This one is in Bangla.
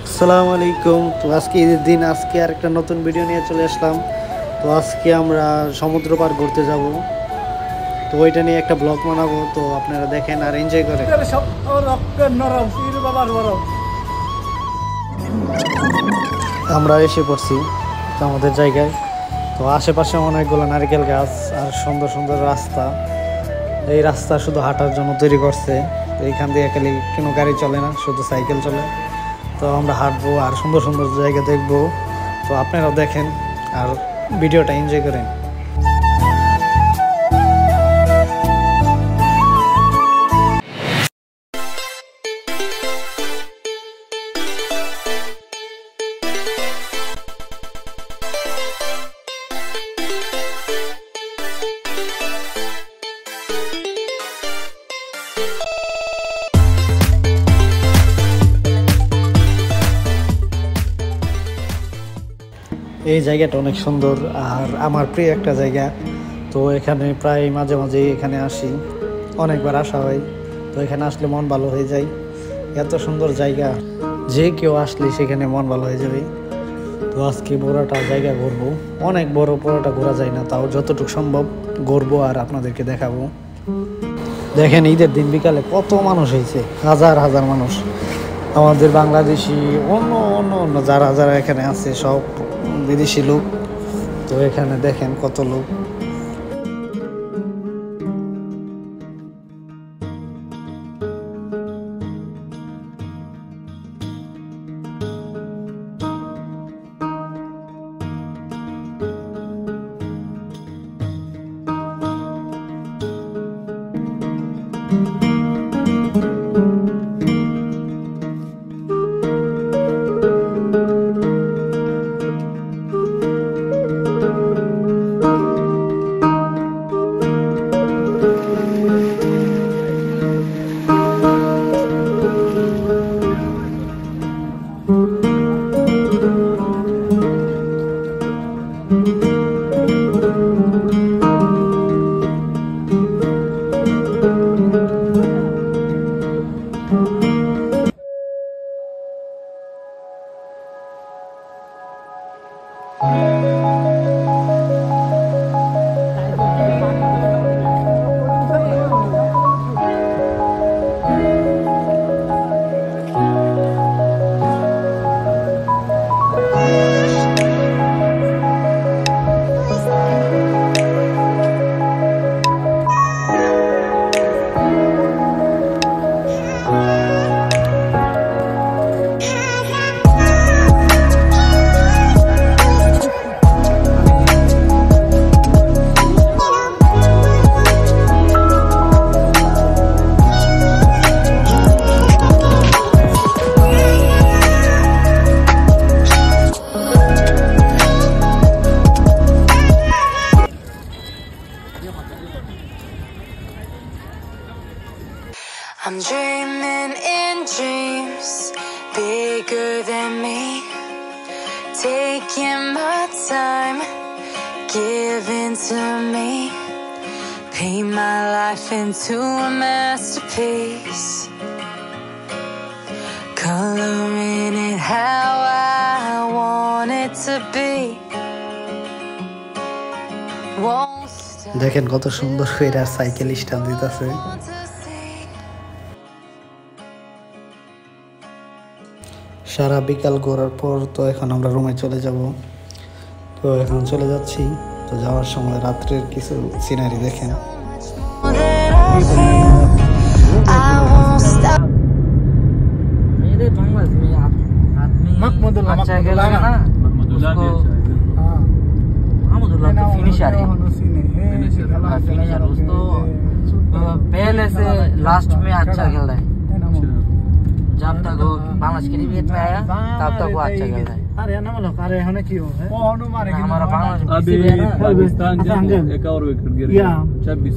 আসসালামু আলাইকুম। তো আজকে ঈদের দিন, আজকে আর একটা নতুন ভিডিও নিয়ে চলে আসলাম। তো আজকে আমরা সমুদ্র পার ঘুরতে যাব, তো ওইটা নিয়ে একটা ব্লগ বানাবো। তো আপনারা দেখেন আর এনজয় করেন। আমরা এসে পড়ছি আমাদের জায়গায়। তো আশেপাশে অনেকগুলো নারকেল গাছ আর সুন্দর সুন্দর রাস্তা। এই রাস্তা শুধু হাঁটার জন্য তৈরি করছে। তো এইখান দিয়ে খালি কোনো গাড়ি চলে না, শুধু সাইকেল চলে। তো আমরা হাঁটবো আর সুন্দর সুন্দর জায়গা দেখবো। তো আপনারাও দেখেন আর ভিডিওটা এনজয় করেন। এই জায়গাটা অনেক সুন্দর আর আমার প্রিয় একটা জায়গা। তো এখানে প্রায় মাঝে মাঝে এখানে আসি, অনেকবার আসা হয়। তো এখানে আসলে মন ভালো হয়ে যায়। এত সুন্দর জায়গা, যে কেউ আসলে সেখানে মন ভালো হয়ে যাবে। তো আজকে পুরোটা জায়গা ঘুরবো। অনেক বড় পুরোটা ঘোরা যায় না, তাও যতটুকু সম্ভব ঘুরবো আর আপনাদেরকে দেখাবো। দেখেন ঈদের দিন বিকালে কত মানুষ হয়েছে, হাজার হাজার মানুষ। আমাদের বাংলাদেশি অন্য অন্য অন্য যারা যারা এখানে আছে সব বিদেশি লোক। তো এখানে দেখেন কত লোক। I'm dreaming in dreams bigger than me, taking my time, giving to me, paint my life into a masterpiece, coloring it how I want it to be. দেখেন কত সুন্দর করে সাইকেল স্ট্যান্ড দিতেছে। সারা বিকাল ঘোরার পর তো এখন আমরা রুমে চলে যাব। তো এখন চলে যাচ্ছি। তো যাওয়ার সময় রাত্রের কিছু সিনারি দেখেন। पहले से लास्ट में अच्छा खेल रहा है। जब तक वो बांग्लादेश क्रिकेट में आया तब तक वो अच्छा खेल रहा है। हमारा बांग्लादेश अभी पाकिस्तान एक और विकेट गिर गया 26